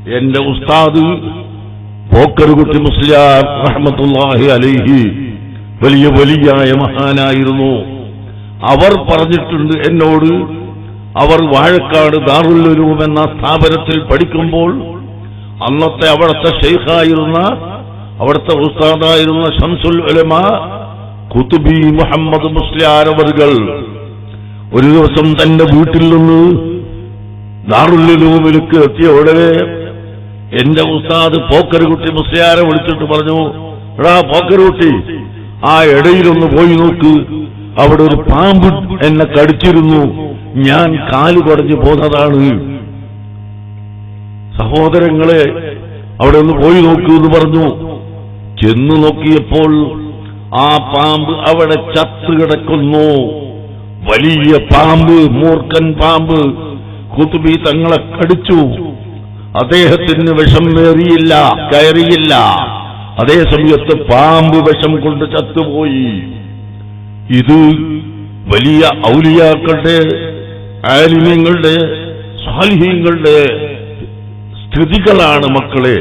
എന്റെ ഉസ്താദ് പോക്കറുകുട്ടി മുസ്ലിയാർ റഹ്മത്തുള്ളാഹി അലൈഹി വലിയ വലിയായ മഹാനായിരുന്നു. അവർ പറഞ്ഞിട്ടുണ്ട് എന്നോട്, അവർ വാഴക്കാട് ദാറുൽ ഉലൂം എന്ന സ്ഥാപനത്തിൽ പഠിക്കുമ്പോൾ അന്നത്തെ അവിടുത്തെ ഷെയ്ഖായിരുന്ന, അവിടുത്തെ ഉസ്താദായിരുന്ന ശംസുൽ ഉലമാ ഖുതുബി മുഹമ്മദ് മുസ്ലിയാർ അവർകൾ ഒരു ദിവസം തന്റെ വീട്ടിൽ നിന്ന് ദാറുൽ ഉലൂമിലേക്ക് എത്തിയ ഉടനെ എന്റെ ഉസ്താദ് പോക്കറുകുട്ടി മുസ്ലിയാരെ വിളിച്ചിട്ട് പറഞ്ഞു, എടാ പോക്കറുകുട്ടി, ആ ഇടയിലൊന്ന് പോയി നോക്ക്, അവിടെ ഒരു പാമ്പ് എന്നെ കടിച്ചിരുന്നു, ഞാൻ കാല് കുടഞ്ഞു പോന്നതാണ്. സഹോദരങ്ങളെ, അവിടെ ഒന്ന് പോയി നോക്കൂ എന്ന് പറഞ്ഞു. ചെന്നു നോക്കിയപ്പോൾ ആ പാമ്പ് അവിടെ ചത്തുകിടക്കുന്നു. വലിയ പാമ്പ്, മൂർഖൻ പാമ്പ് ഖുതുബി തങ്ങളെ കടിച്ചു. അദ്ദേഹത്തിന് വിഷം കയറിയില്ല. അതേ സമയത്ത് പാമ്പ് വിഷം കൊണ്ട് ചത്തുപോയി. ഇത് വലിയ ഔലിയാക്കളുടെ, ആലിമീങ്ങളുടെ, സാലിഹീങ്ങളുടെ സ്ഥിതികളാണ് മക്കളെ.